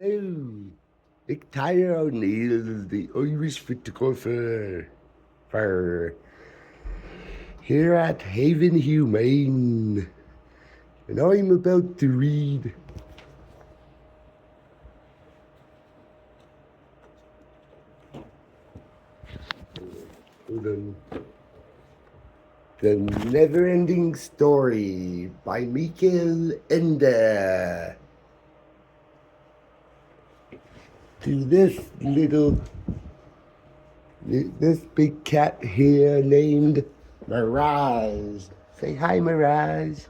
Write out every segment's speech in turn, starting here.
Oh, ik Tyler O'Neill, the Irish photographer for here at Haven Humane, and I'm about to read the Neverending Story by Michael Ende. To this big cat here named Mirage. Say hi, Mirage.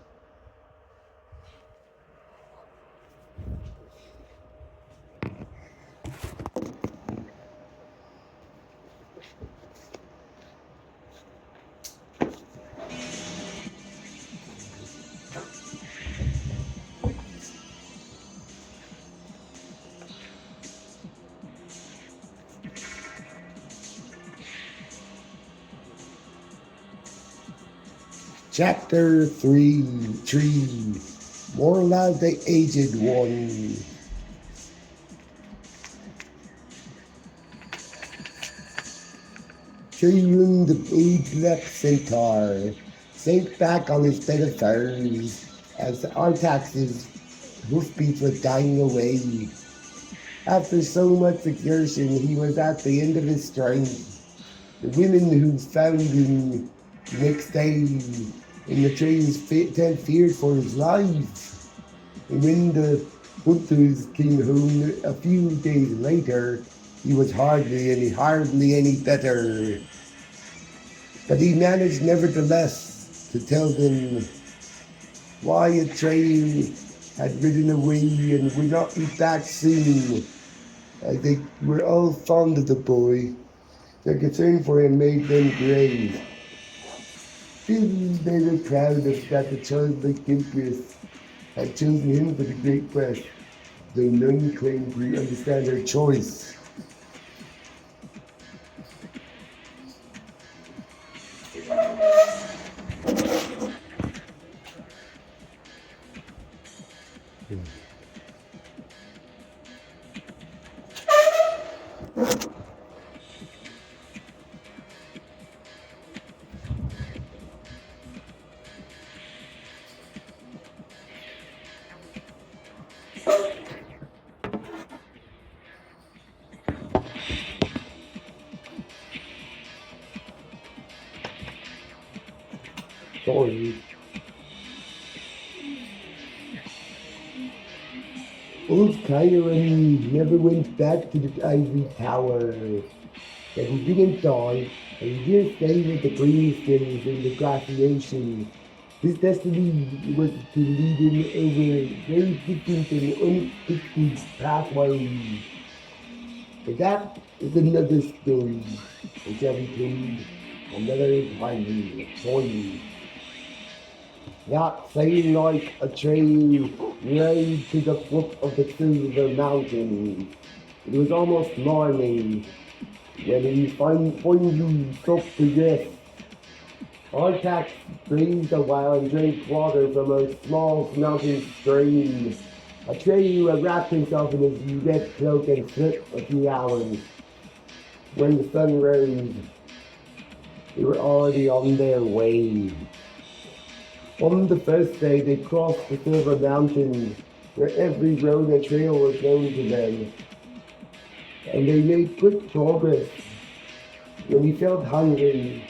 Chapter 3 Tree. More like the aged one. Children, the age-left centaur, sank back on his bed of furs as Artax's hoofbeats were dying away. After so much exertion, he was at the end of his strength. The women who found him the next day in the train's tent feared for his life. And when the hunters came home a few days later, he was hardly any better. But he managed nevertheless to tell them why a train had ridden away and would not be back soon. As they were all fond of the boy, their concern for him made them grave. Still, they were proud of that the childlike empress had chosen him for the great quest, though none claimed to understand their choice. Sorry. Old Chiron never went back to the ivory tower, but he didn't die, and he did stay with the Greenskins in the grassy ocean. His destiny was to lead him over very different and unexpected pathways. But that is another story, which shall be told another time for you. That same night, a train rode to the foot of the Silver Mountain. It was almost morning when he finally stopped to rest. Artax breathed a while and drank water from a small mountain stream. Atreyu wrapped himself in his red cloak and slept a few hours. When the sun rose, they were already on their way. On the first day, they crossed the Silver Mountains, where every road and trail was known to them, and they made quick progress. When he felt hungry,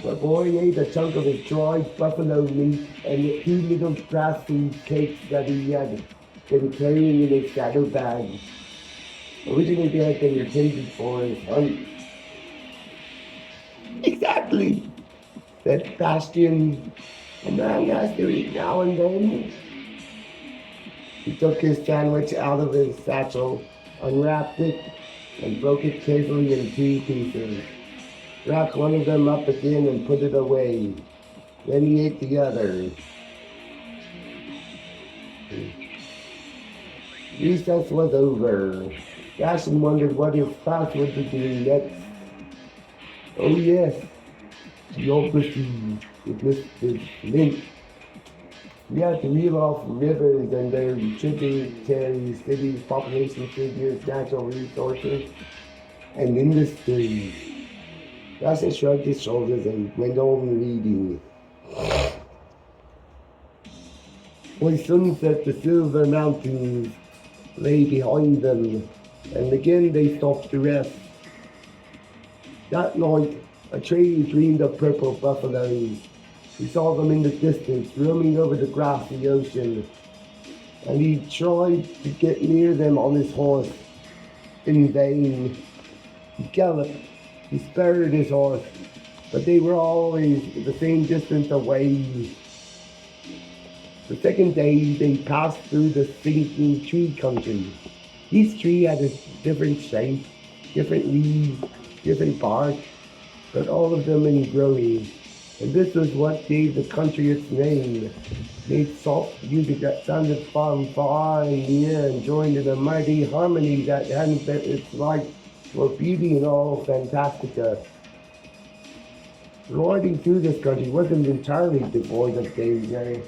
the boy ate a chunk of his dried buffalo meat and the 2 little grass seed cakes that he had been carrying in his saddlebag. Originally, they had been intended for his hunt. Exactly, said Bastion. A man has to eat now and then. He took his sandwich out of his satchel, unwrapped it, and broke it carefully in 2 pieces. Wrapped one of them up again and put it away. Then he ate the other. Recess was over. Bastion wondered what his class would be doing next. Oh yes, geography with Mr. Flint. We have to reel off rivers and their tributaries, cities, population figures, natural resources, and industries. Russell shrugged his shoulders and went on reading. By sunset, the silver mountains lay behind them, and again they stopped to rest. That night, a trader dreamed of purple buffaloes. He saw them in the distance, roaming over the grassy ocean, and he tried to get near them on his horse. In vain. He galloped, he spurred his horse, but they were always the same distance away. The second day, they passed through the sinking tree country. Each tree had a different shape, different leaves, different bark, but all of them in growing. And this was what gave the country its name. Made soft music that sounded far in the air and joined in a mighty harmony that hadn't been its like for beauty and all fantastica. Riding through this country wasn't entirely devoid of danger,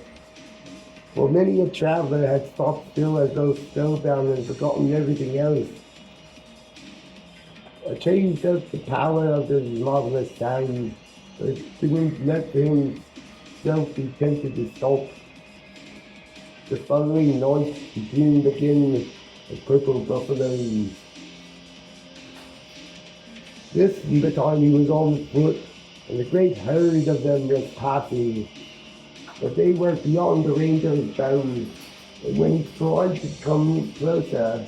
for many a traveler had stopped still as though spellbound and forgotten everything else. A train felt the power of the marvelous sounds, but didn't let himself be tempted to stop. The following night he dreamed again of purple buffaloes. This the time he was on foot, and a great herd of them was passing. But they were beyond the range of his bows, and when he tried to come closer,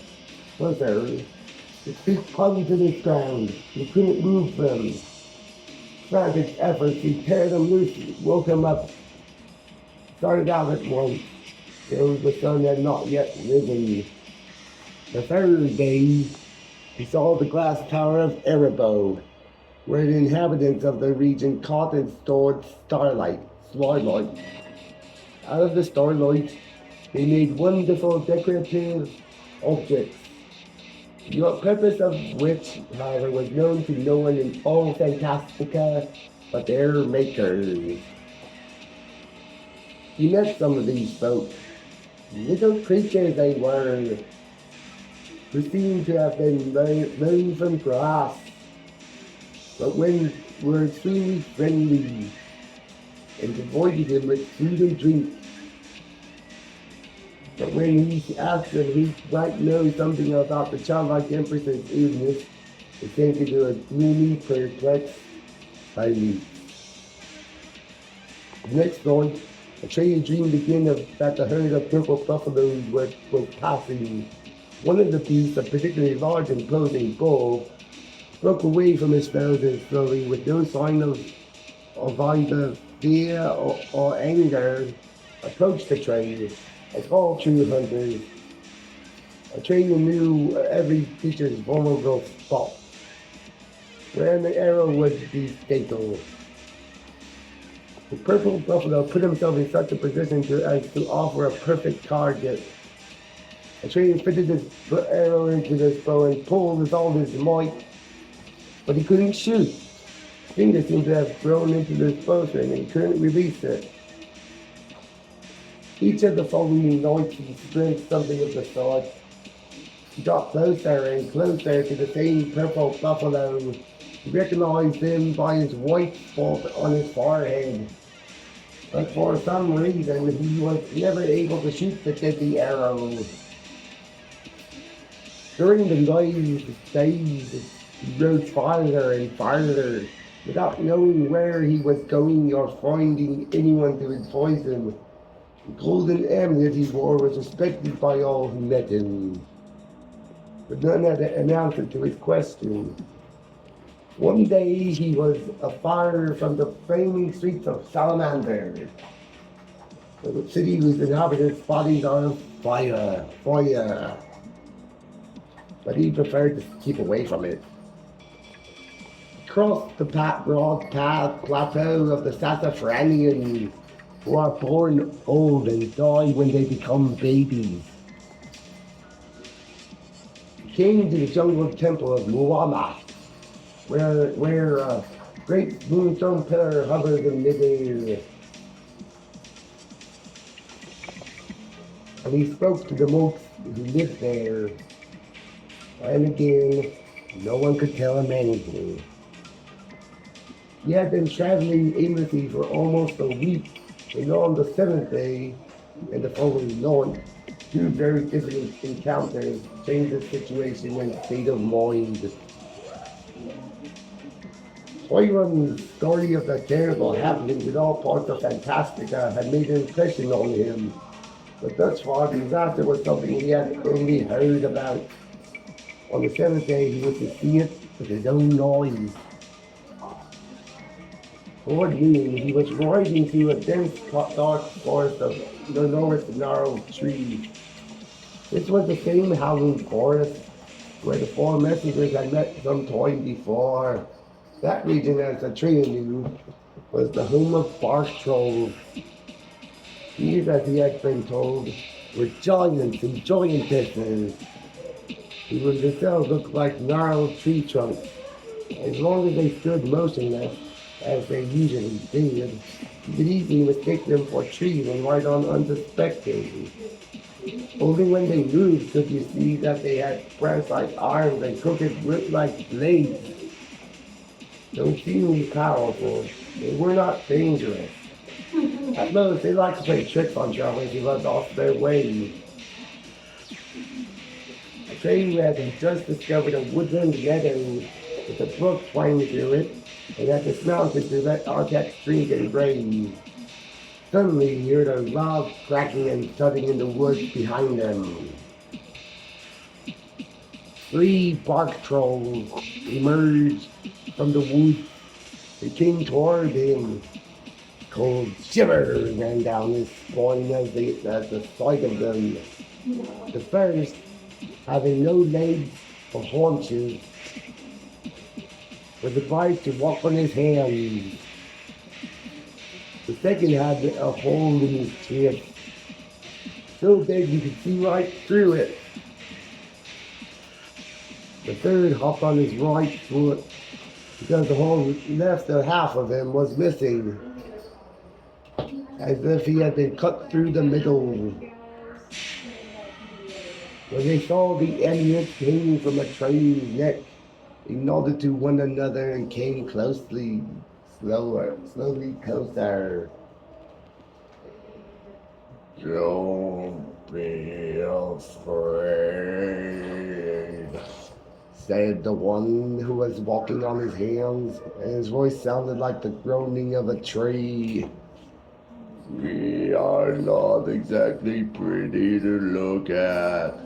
his feet clung to the ground. He couldn't move them. Frantic efforts to tear them loose woke him up. Started out at once, though the sun had not yet risen. The third day, he saw the glass tower of Erebo, where the inhabitants of the region caught and stored starlight. Out of the starlight, they made wonderful decorative objects, the purpose of which, however, was known to no one in all Fantastica but their makers. He met some of these folk, little creatures they were, who seemed to have been learned from grass, but when were extremely friendly and avoided him with food and drink. But when he asked them he might know something about the childlike empress's illness, they sank into a gloomy, perplexed silence. The next night, a trader dreamed again that the herd of purple buffaloes was passing. One of the beasts, a particularly large and imposing bull, broke away from his fellows slowly with no sign of either fear or anger, approached the train. As all true hunters, a trainer knew every creature's vulnerable spot, where the arrow would be fatal. The purple buffalo put himself in such a position as to offer a perfect target. A trainer fitted his arrow into his bow and pulled with all his might, but he couldn't shoot. His fingers seemed to have thrown into the bowstring and he couldn't release it. Each of the following nights he experienced something of the sort. He got closer and closer to the same purple buffalo. He recognized him by his white spot on his forehead. But for some reason he was never able to shoot the deadly arrow. During the days, he rode farther and farther, without knowing where he was going or finding anyone to advise him. The golden amulet he wore was respected by all who met him, but none had an answer to his question. One day he was afar from the flaming streets of Salamander, the city whose inhabitants' bodies are on fire. But he preferred to keep away from it. He crossed the broad plateau of the Sassafranians, who are born old and die when they become babies. He came to the jungle temple of Muama, where a great moonstone pillar hovers in midair. and he spoke to the monks who lived there. And again, no one could tell him anything. He had been traveling aimlessly for almost a week, and on the seventh day and the following night, two very different encounters changed the situation and state of mind. Byron's story of the terrible happenings in all parts of Fantastica had made an impression on him, but thus far disaster was something he had only heard about. On the seventh day, he was to see it with his own eyes. Toward noon, he was riding through a dense, dark forest of enormous, gnarled trees. This was the same howling forest where the four messengers had met some time before. That region, as the trio knew, was the home of bark trolls. These, as he had been told, were giants and giantesses who would themselves look like gnarled tree trunks. As long as they stood motionless, as they usually did, you could easily mistake them for trees and ride on unsuspectingly. Only when they moved could you see that they had brass-like arms and crooked whip-like blades. Though extremely powerful, they were not dangerous. At most, they liked to play tricks on travelers who loved off their way. A train had just discovered a woodland meadow with a brook flowing through it, and had dismounted to let Artax drink and brave. Suddenly he heard a loud cracking and thudding in the woods behind them. Three bark trolls emerged from the woods. They came toward him. Cold shivers ran down his spine at the sight of them. The first, having no legs or haunches, was obliged to walk on his hands. The second had a hole in his chest, so big you could see right through it. The third hopped on his right foot because the whole left half of him was missing, as if he had been cut through the middle. When they saw the eminence hanging from a train's neck, they nodded to one another and came slowly closer. Don't be afraid, said the one who was walking on his hands, and his voice sounded like the groaning of a tree. We are not exactly pretty to look at,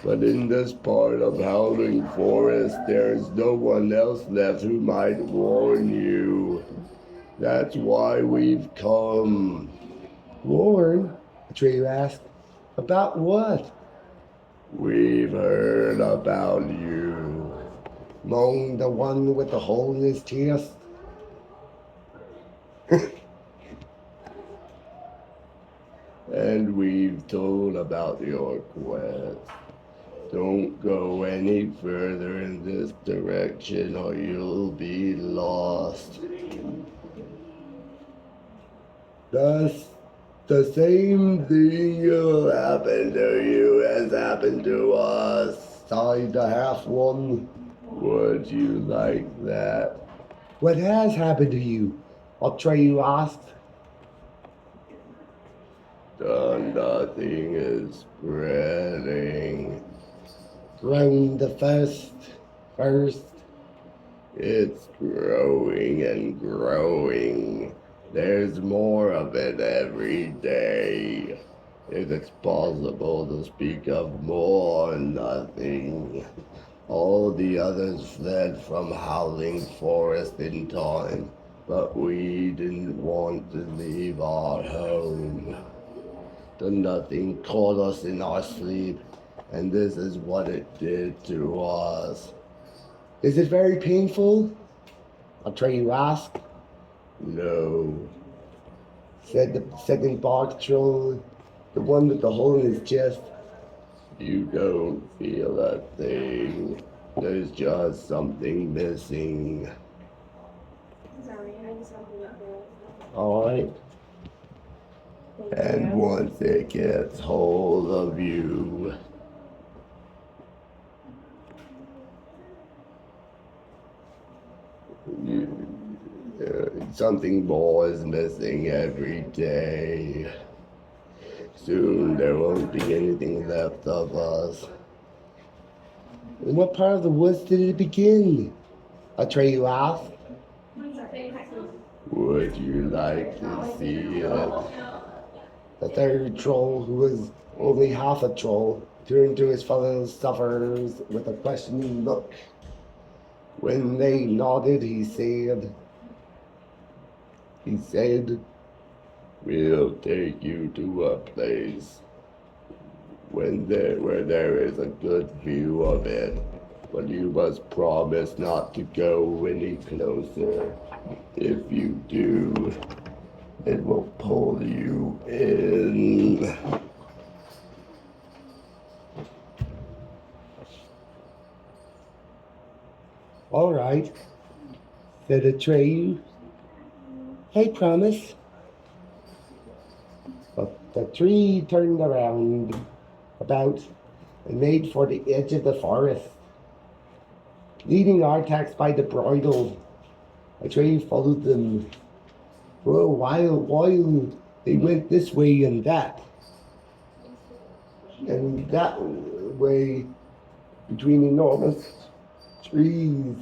but in this part of Howling Forest there is no one else left who might warn you. That's why we've come. Warn? The tree asked. About what? We've heard about you, moaned the one with the hole in his chest. And we've told about your quest. Don't go any further in this direction or you'll be lost. Thus, the same thing will happen to you as happened to us, sighed the half one. Would you like that? What has happened to you? Atreyu asked. The nothing is spreading, groaned the first. It's growing and growing. There's more of it every day. If it's possible to speak of more nothing. All the others fled from Howling Forest in time, but we didn't want to leave our home. The nothing caught us in our sleep, and this is what it did to us. Is it very painful? Atreyu asked. No, said the second bark troll, the one with the hole in his chest. You don't feel a thing. There's just something missing. All right. And once it gets hold of you, something more is missing every day. Soon there won't be anything left of us. In what part of the woods did it begin? Atreyu asked. Would you like to see it? The third troll, who was only half a troll, turned to his fellow sufferers with a questioning look. When they nodded, he said, we'll take you to a place where there is a good view of it, but you must promise not to go any closer. If you do, it will pull you in. All right, said Atreyu. I promise. But the tree turned around about and made for the edge of the forest. Leading Artax by the bridle, Atreyu followed them. For a while they went this way and that way between enormous trees.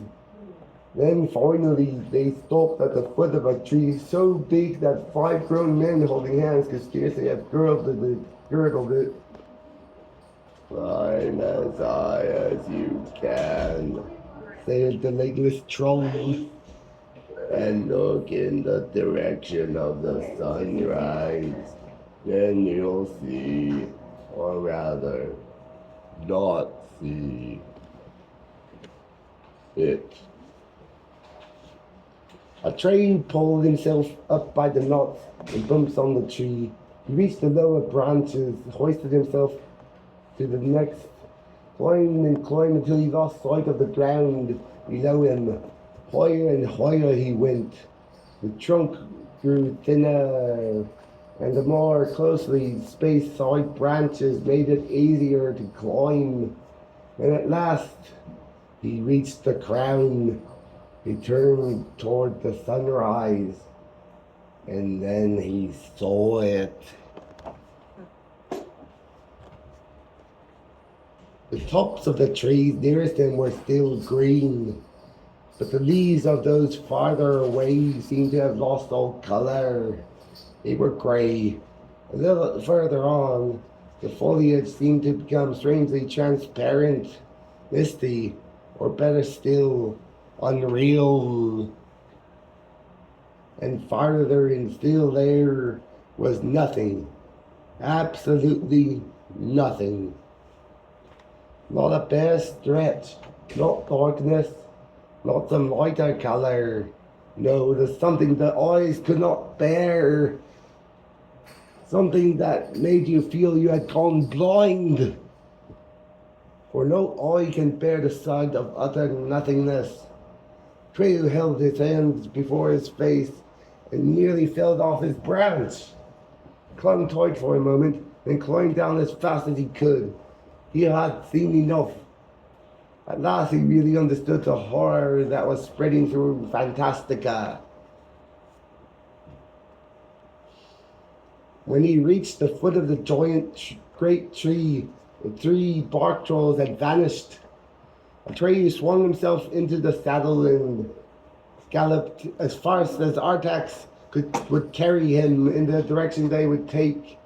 Then finally they stopped at the foot of a tree so big that 5 grown men holding hands could scarcely have girdled it. Climb as high as you can, said the legless troll, and look in the direction of the sunrise. Then you'll see, or rather, not see it. Atreyu pulled himself up by the knots and bumps on the tree. He reached the lower branches, hoisted himself to the next, climbed and climbed until he lost sight of the ground below him. Higher and higher he went. The trunk grew thinner, and the more closely spaced side branches made it easier to climb. And at last he reached the crown. He turned toward the sunrise, and then he saw it. The tops of the trees nearest him were still green, but the leaves of those farther away seemed to have lost all color. They were gray. A little further on, the foliage seemed to become strangely transparent, misty, or better still, unreal. And farther and still there was nothing, absolutely nothing. Not a bare stretch, not darkness, not some lighter color. No, there's something that eyes could not bear, something that made you feel you had gone blind. For no eye can bear the sight of utter nothingness. Atreyu held his hands before his face and nearly fell off his branch. Clung tight for a moment, then climbed down as fast as he could. He had seen enough. At last he really understood the horror that was spreading through Fantastica. When he reached the foot of the great tree, the 3 bark trolls had vanished. Atreyu swung himself into the saddle and galloped as fast as Artax would carry him in the direction they would take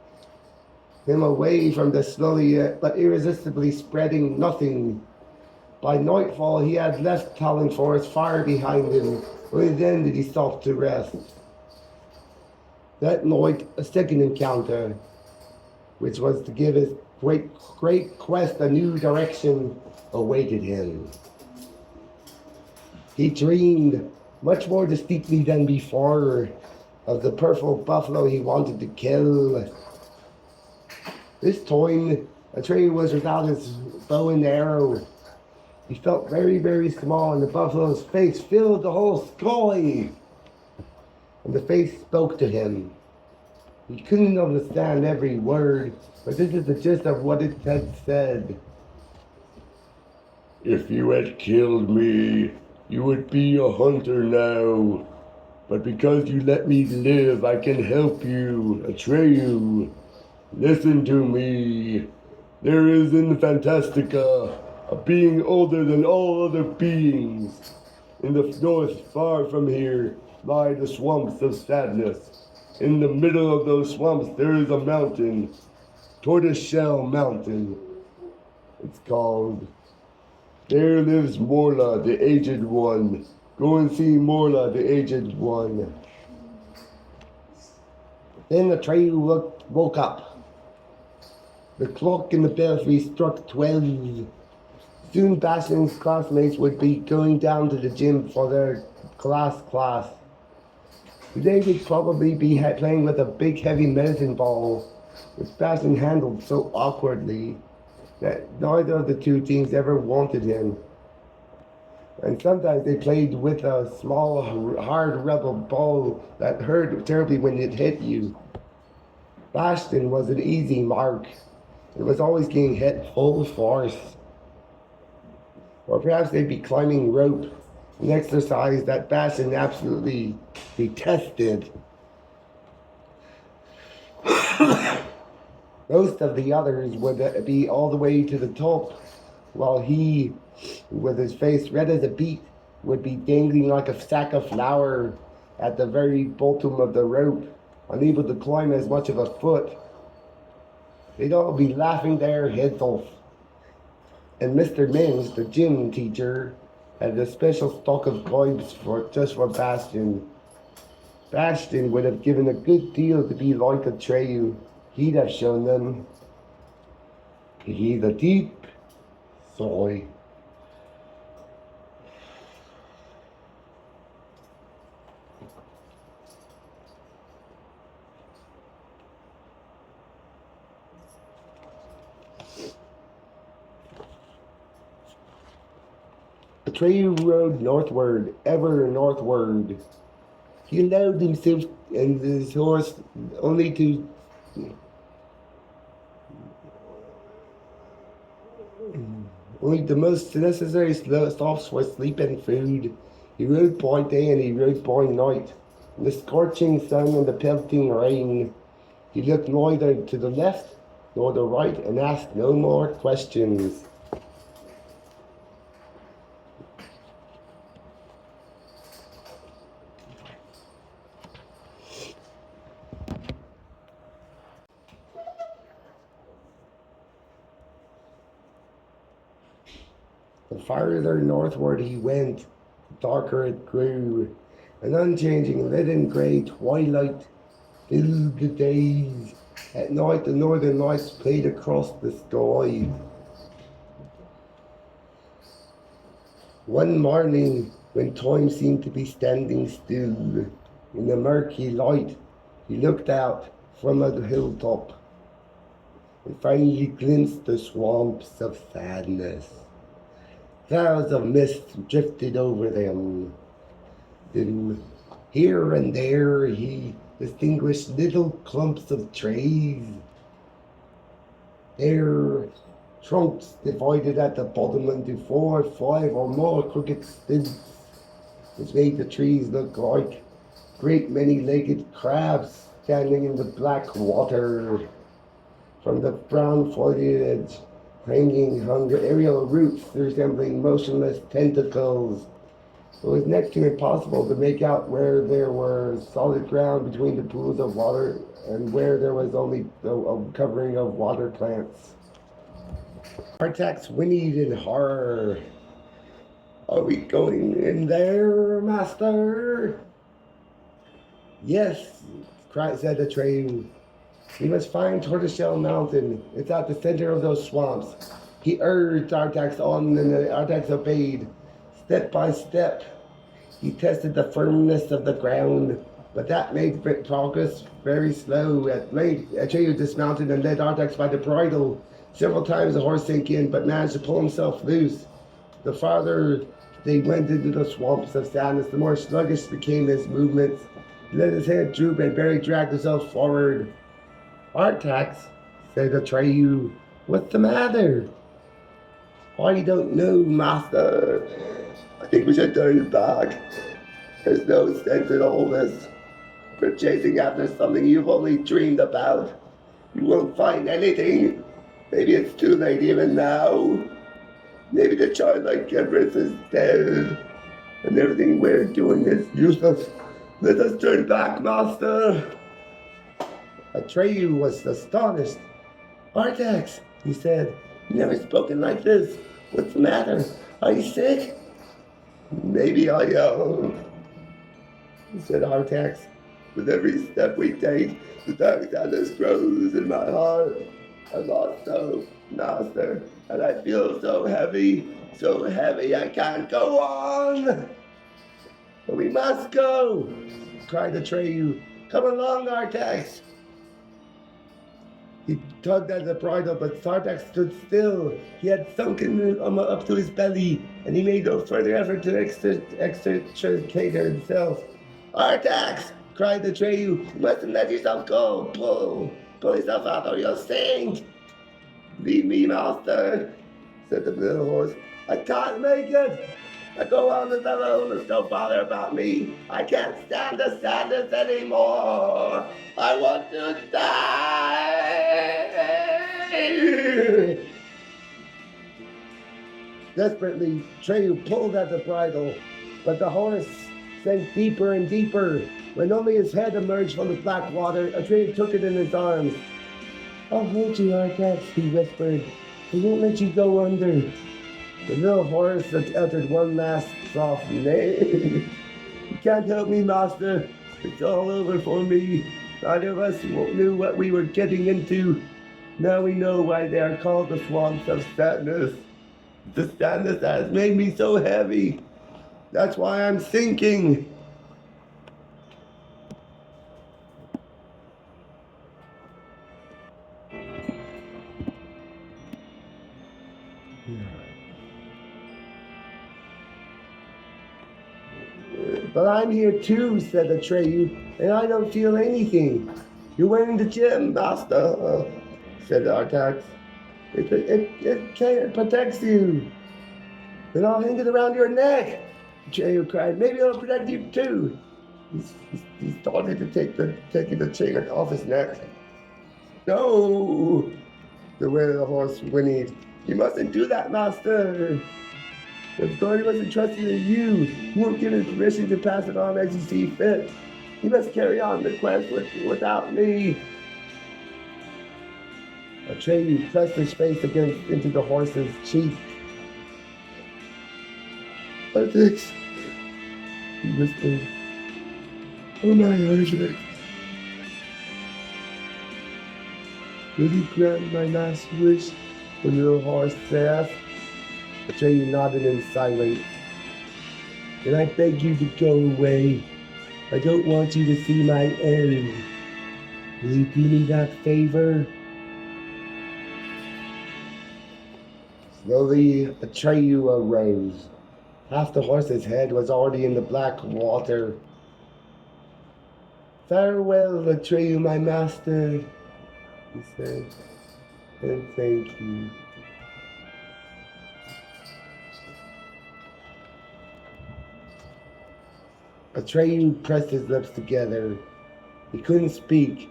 him away from the slowly but irresistibly spreading nothing. By nightfall he had left Talon Forest far behind him. Only then did he stop to rest. That night a second encounter, which was to give his great quest a new direction, awaited him. He dreamed, much more distinctly than before, of the purple buffalo he wanted to kill. This time, Atreyu was without his bow and arrow. He felt very, very small, and the buffalo's face filled the whole sky. And the face spoke to him. He couldn't understand every word, but this is the gist of what it had said. If you had killed me, you would be a hunter now. But because you let me live, I can help you, Atreyu. Listen to me. There is in the Fantastica a being older than all other beings. In the north, far from here, lie the swamps of sadness. In the middle of those swamps, there is a mountain, Tortoiseshell Mountain, it's called. There lives Morla, the aged one. Go and see Morla, the aged one. Then the trio woke up. The clock in the belfry struck 12. Soon Bastion's classmates would be going down to the gym for their class. They would probably be playing with a big heavy medicine ball, which Bastion handled so awkwardly that neither of the two teams ever wanted him. And sometimes they played with a small, hard rubber ball that hurt terribly when it hit you. Bastion was an easy mark. It was always getting hit full force. Or perhaps they'd be climbing rope, an exercise that Bastion absolutely detested. Most of the others would be all the way to the top, while he, with his face red as a beet, would be dangling like a sack of flour at the very bottom of the rope, unable to climb as much of a foot. They'd all be laughing their heads off. And Mr. Minge, the gym teacher, had a special stock of coins just for Bastion. Bastion would have given a good deal to be like Atreyu. He'd have shown them. He's a deep sigh. Atreyu rode northward, ever northward. He allowed himself and his horse only to only the most necessary stops for sleep and food. He rode by day and he rode by night. In the scorching sun and the pelting rain, he looked neither to the left nor the right and asked no more questions. The farther northward he went, the darker it grew. An unchanging leaden grey twilight filled the days. At night the northern lights played across the sky. One morning, when time seemed to be standing still, in the murky light, he looked out from a hilltop and finally glimpsed the swamps of sadness. Clouds of mist drifted over them. Then here and there he distinguished little clumps of trees. Their trunks divided at the bottom into 4 or 5 or more crooked stilts, which made the trees look like great many-legged crabs standing in the black water. From the brown foliage hung aerial roots resembling motionless tentacles. It was next to impossible to make out where there was solid ground between the pools of water and where there was only a covering of water plants. Artax whinnied in horror. "Are we going in there, master?" "Yes," said Atreyu. "We must find Tortoiseshell Mountain. It's at the center of those swamps." He urged Artax on, and Artax obeyed. Step by step, he tested the firmness of the ground, but that made progress very slow. At length, Atreyu dismounted and led Artax by the bridle. Several times the horse sank in, but managed to pull himself loose. The farther they went into the swamps of sadness, the more sluggish became his movements. He let his head droop and barely dragged himself forward. Artax, said Atreyu, what's the matter? I don't know, master. I think we should turn back. There's no sense in all this. We're chasing after something you've only dreamed about. You won't find anything. Maybe it's too late even now. Maybe the childlike Everest is dead, and everything we're doing is useless. Let us turn back, master. Atreyu was astonished. Artax, he said, you've never spoken like this. What's the matter? Are you sick? Maybe I am, said Artax. With every step we take, the dark sadness grows in my heart. I lost hope, master, and I feel so heavy I can't go on. But we must go, cried Atreyu. Come along, Artax. He tugged at the bridle, but Artax stood still. He had sunken up to his belly, and he made no further effort to extricate himself. Artax, cried Atreyu, you mustn't let yourself go. Pull yourself out or you'll sink. Leave me, master, said the little horse. I can't make it. I go on as alone and don't bother about me. I can't stand the sadness anymore. I want to die. Desperately, Atreyu pulled at the bridle, but the horse sank deeper and deeper. When only his head emerged from the black water, Atreyu took it in his arms. I'll hold you, Artax, he whispered. I won't let you go under. The little horse uttered one last soft neigh. You can't help me, master. It's all over for me. Neither of us knew what we were getting into. Now we know why they are called the swamps of sadness. The sadness that has made me so heavy. That's why I'm sinking. But I'm here too, said Atreyu, and I don't feel anything. You're wearing the gem, master, said Artax. It protects you. Then I'll hang it around your neck, Atreyu cried. Maybe it'll protect you too. He started to taking the chain off his neck. No, the way the horse whinnied. You mustn't do that, master. The authority was entrusted in you. You weren't given permission to pass it on as you see fit. You must carry on the quest without me. Atreyu pressed his face into the horse's cheek. Artax, he whispered. Oh my Artax. Will you grant my last wish? The little horse asked. Atreyu nodded in silence. And I beg you to go away. I don't want you to see my end. Will you do me that favor? Slowly, Atreyu arose. Half the horse's head was already in the black water. Farewell, Atreyu, my master, he said, and thank you. Atreyu pressed his lips together. He couldn't speak.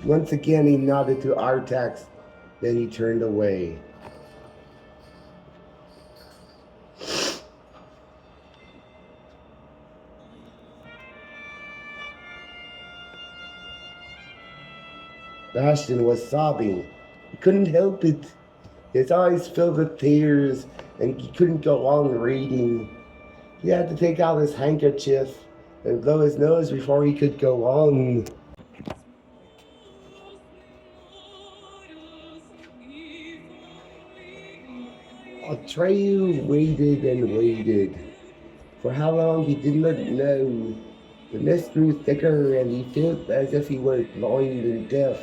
Once again he nodded to Artax, then he turned away. Bastion was sobbing. He couldn't help it. His eyes filled with tears, and he couldn't go on reading. He had to take out his handkerchief and blow his nose before he could go on. Atreyu waited and waited. For how long he did not know. The mist grew thicker and he felt as if he were blind and deaf.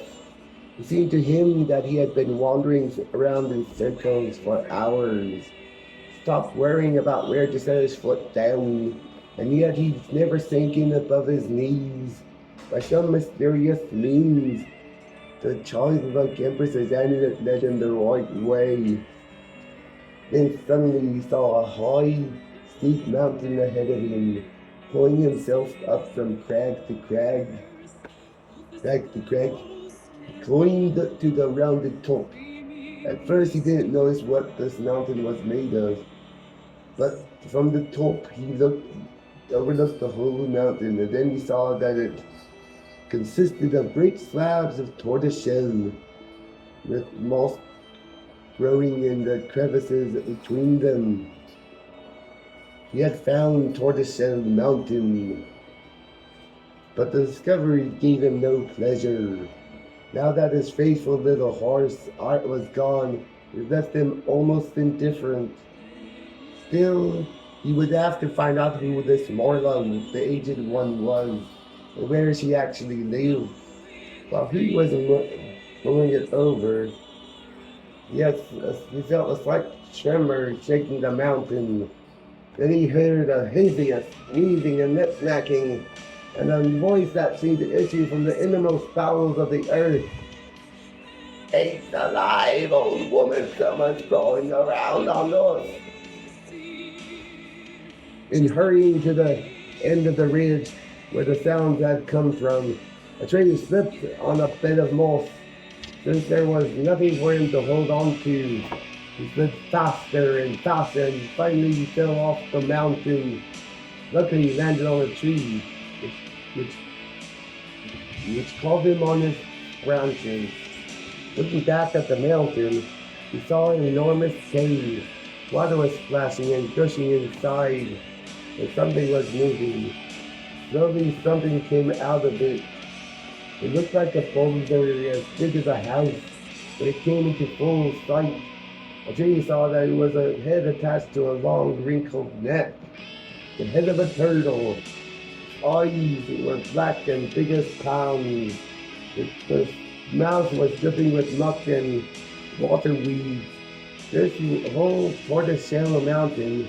It seemed to him that he had been wandering around in circles for hours. Stopped worrying about where to set his foot down. and yet he's never sinking above his knees. By some mysterious means, the childlike empress has ended it led him the right way. Then suddenly he saw a high, steep mountain ahead of him, pulling himself up from crag to crag, climbed to the rounded top. At first he didn't notice what this mountain was made of, but from the top he overlooked the whole mountain, and then he saw that it consisted of great slabs of tortoiseshell, with moss growing in the crevices between them. He had found Tortoiseshell Mountain, but the discovery gave him no pleasure. Now that his faithful little horse Art was gone, it left him almost indifferent. Still, he would have to find out who this Morla, the aged one, was, and where she actually lived. While he was mulling it over, yes, he felt a slight tremor shaking the mountain. Then he heard a hideous wheezing and lip smacking, and a voice that seemed to issue from the innermost bowels of the earth. "It's alive, old woman, someone's crawling around on us." In hurrying to the end of the ridge where the sounds had come from, Atreus slipped on a bed of moss. Since there was nothing for him to hold on to, he slid faster and faster, and finally he fell off the mountain. Luckily he landed on a tree, which, which caught him on its branches. Looking back at the mountain, he saw an enormous cave. Water was splashing and gushing inside, and something was moving. Slowly something came out of it. It looked like a boulder as big as a house. When it came into full sight, Atreus saw that it was a head attached to a long, wrinkled neck. The head of a turtle. Eyes were black and big as pounds. The mouth was dripping with muck and water weeds. This whole tortoiseshell mountain,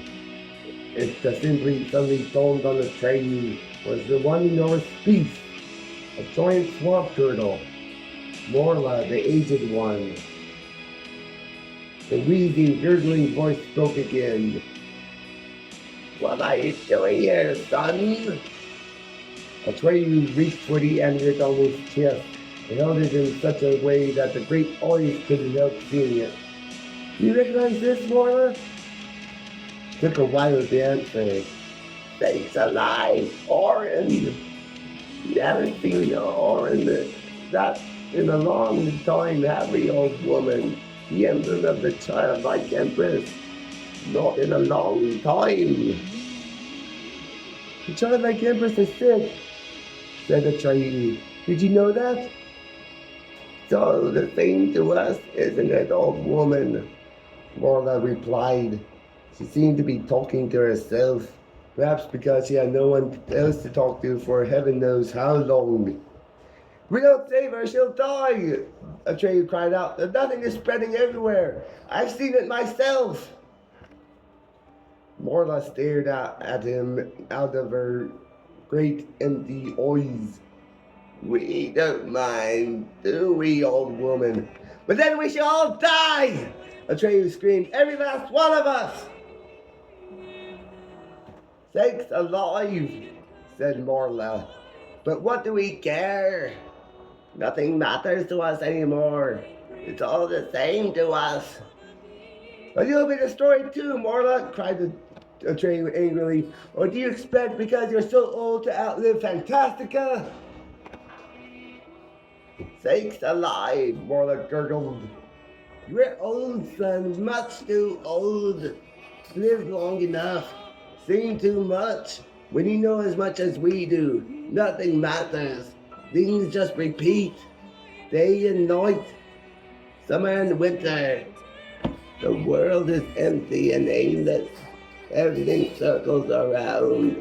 it simply suddenly dawned on the train, was the one enormous beast, a giant swamp turtle, Morla, the aged one. The wheezing, gurgling voice spoke again. "What are you doing here, son?" Atreyu reached for the amulet on his chest and held it in such a way that the great eyes couldn't help seeing it. "You recognize this, Morla?" Took a while to answer. "Sakes alive, Orin! You haven't seen your Orin that in a long time, have we, old woman? The emblem of the childlike empress. Not in a long time." "The childlike empress is sick," said Atreyu. "Did you know that?" "It's all the same to us, isn't it, old woman?" Morla replied. She seemed to be talking to herself, perhaps because she had no one else to talk to for heaven knows how long. "We don't save her, she'll die!" Atreyu cried out. "The nothing is spreading everywhere. I've seen it myself." Morla stared at him out of her great empty eyes. "We don't mind, do we, old woman? But then we shall all die!" Atreyu screamed. "Every last one of us!" "Sakes alive," said Morla. "But what do we care? Nothing matters to us anymore. It's all the same to us." "But you'll be destroyed too, Morla," cried Atreyu angrily. "Or do you expect because you're so old to outlive Fantastica?" "Sakes alive," Morla gurgled. "You're old, son, much too old. Lived long enough. Seen too much. When you know as much as we do, nothing matters. Things just repeat, day and night, summer and winter. The world is empty and aimless. Everything circles around.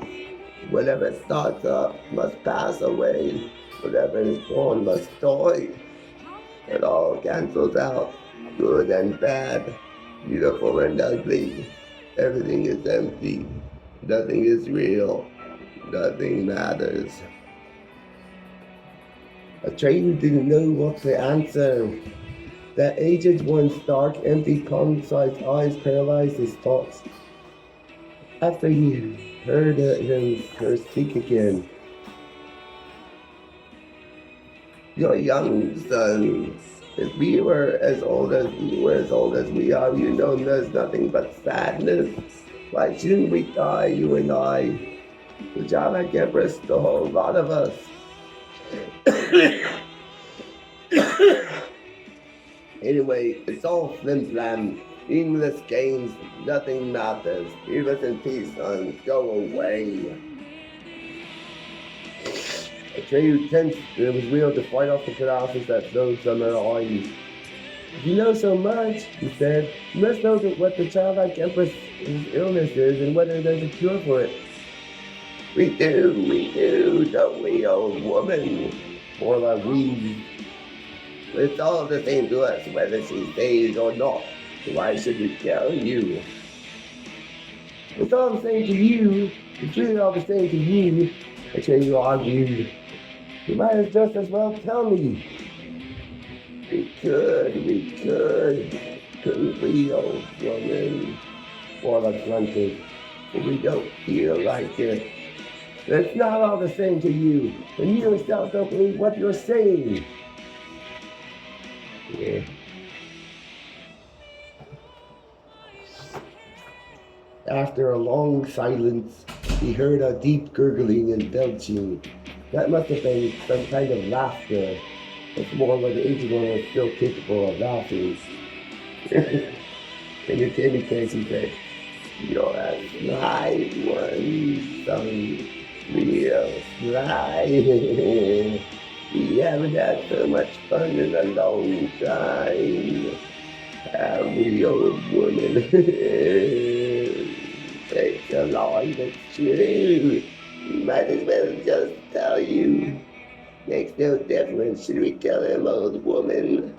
Whatever starts up must pass away. Whatever is born must die. It all cancels out, good and bad, beautiful and ugly. Everything is empty. Nothing is real. Nothing matters. Atreyu didn't know what to answer. That aged one's dark, empty, palm-sized eyes paralyzed his thoughts. After he heard her speak again, "You're young, son. If we were as old as we are, you know there's nothing but sadness. Why shouldn't we die, you and I? The Java Empress, the whole lot of us." Anyway, it's all flim flam. Meaningless games, nothing matters. Leave us in peace, son. Go away. Atreyu tensed, and it was real to fight off the paralysis that flowed from her eyes. "If you know so much," he said, "you must know what the childlike empress's illness is and whether there's a cure for it." We do, don't we, old woman?" Orla wheezed. "It's all the same to us whether she stays or not. So why should we tell you?" "It's all the same to you. It's really all the same to you," Atreyu argued. "You might as just as well tell me." We could, couldn't we, old woman?" Orla grunted. "But we don't feel like it." "It's not all the same to you, and you yourself don't believe what you're saying." Yeah. After a long silence, he heard a deep gurgling and belching. That must have been some kind of laughter. It's more like the aged one was still capable of laughing. And your candy Casey said, "You're a sly one, son. Real sly. We haven't had so much fun in a long time. Have we, old woman?" "It's a lie, that's true. Might as well just tell you. Makes no difference, should we tell him, old woman?"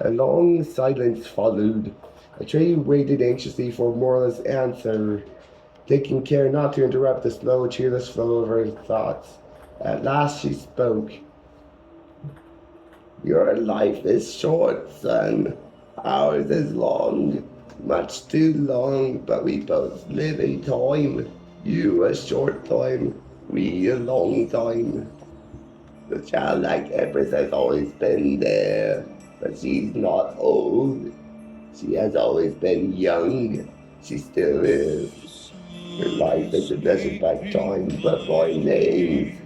A long silence followed. Atreyu waited anxiously for Morla's answer, taking care not to interrupt the slow, cheerless flow of her thoughts. At last she spoke. "Your life is short, son. Ours is long. Much too long, but we both live in time. You a short time, we a long time. The childlike empress has always been there, but she's not old. She has always been young. She still is. Her life is measured by time, but by names.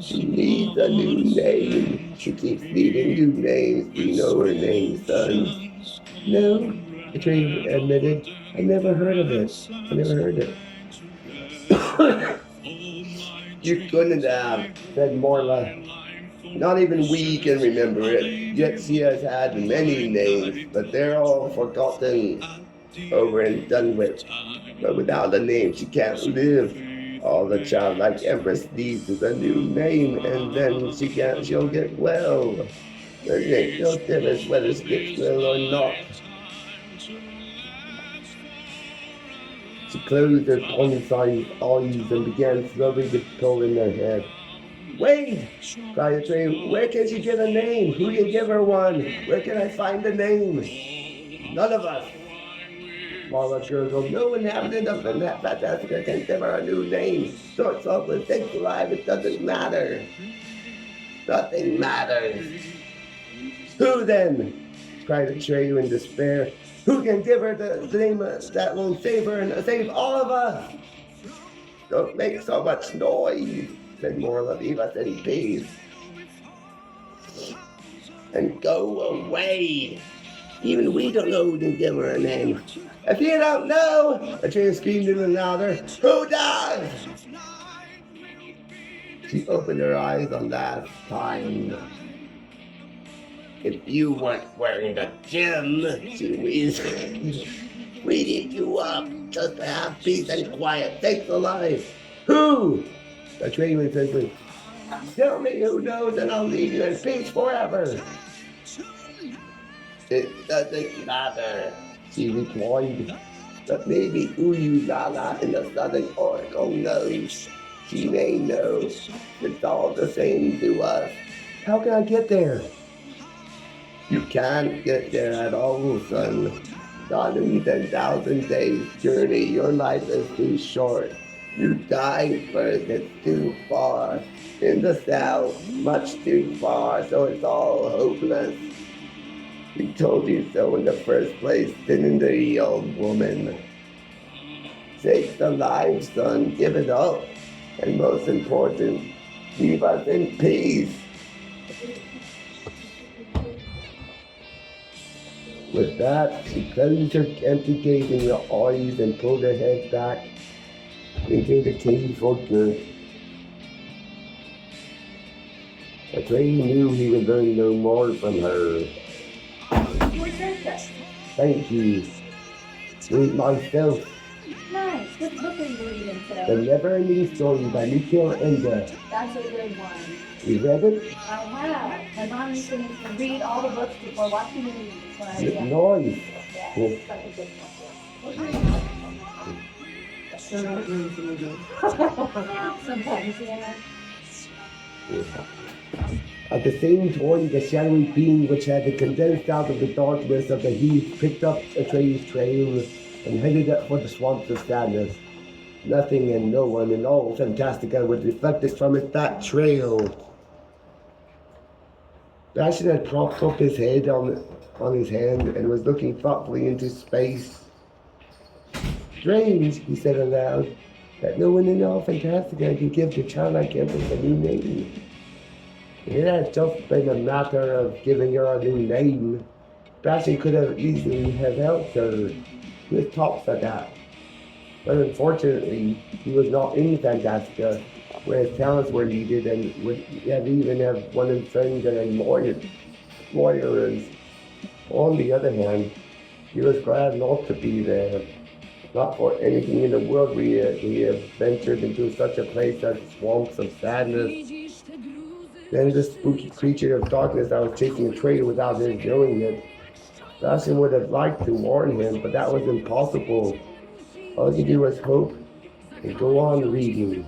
She needs a new name. She keeps needing new names. Do you know her name, son?" "No," Atreyu admitted. "I never heard of it. I never heard it." "You couldn't have," said Morla. "Not even we can remember it. Yet she has had many names, but they're all forgotten, over and done with. But without a name, she can't live. All the childlike empress needs is a new name, and then she'll get well. There ain't no difference whether she gets well or not." She closed her palm-sized eyes and began slowly to pull in her head. "Wait!" cried Atreyu. "Where can she get a name? Who can give her one? Where can I find a name?" "None of us." Marla gurgled. "No inhabitant of the Fantastica can give her a new name. Short, saltless, things alive, it doesn't matter. Nothing matters." "Who then?" cried Atreyu in despair. "Who can give her the name that will save her and save all of us?" "Don't make so much noise," said Morla. "Leave us in peace. And go away. Even we don't know who can give her a name." "If you don't know," Atreyu screamed even louder, "who does?" She opened her eyes a last time. "If you weren't wearing the gem," she wheezed, "we'd eat you up just to have peace and quiet. Thanks alive." "Who?" Atreyu insisted. "Tell me who knows and I'll leave you in peace forever." "It doesn't matter," she replied. But maybe Lala in the southern Oregon knows. She may know. It's all the same to us. How can I get there? You can't get there at all, son. Not in 10,000 days journey. Your life is too short. You die first. It's too far. In the south, much too far, so it's all hopeless. We told you so in the first place, didn't the old woman? Take the life, son. Give it up. And most important, leave us in peace. With that, she closed her empty gazing eyes and pulled her head back into the cave for good. Atreyu knew he would learn no more from her. Thank you. Read myself. Nice. What book are you reading today? The Neverending Story by Mikhail Enda. That's a good one. You read it? I have. My mom used to make me read all the books before watching the movies when I was young. Nice. Yeah, Cool. it's such a good one. Still don't read the movie. Sometimes, yeah. At the same time, the shadowy being which had been condensed out of the darkness of the heath picked up Atreyu's trail and headed up for the swamps of sadness. Nothing and no one in all Fantastica was reflected from it that trail. Bastion had propped up his head on his hand and was looking thoughtfully into space. Strange, he said aloud, that no one in all Fantastica could give the childlike empress a new name. It had just been a matter of giving her a new name. Bastion could have easily have helped her with talks for that. But unfortunately, he was not in Fantastica, where his talents were needed and would even have one of his friends and lawyers. On the other hand, he was glad not to be there. Not for anything in the world would he have ventured into such a place as swamps of sadness. Then the spooky creature of darkness that was chasing a trail without his knowing it. Bastion would have liked to warn him, but that was impossible. All he could do was hope and go on reading.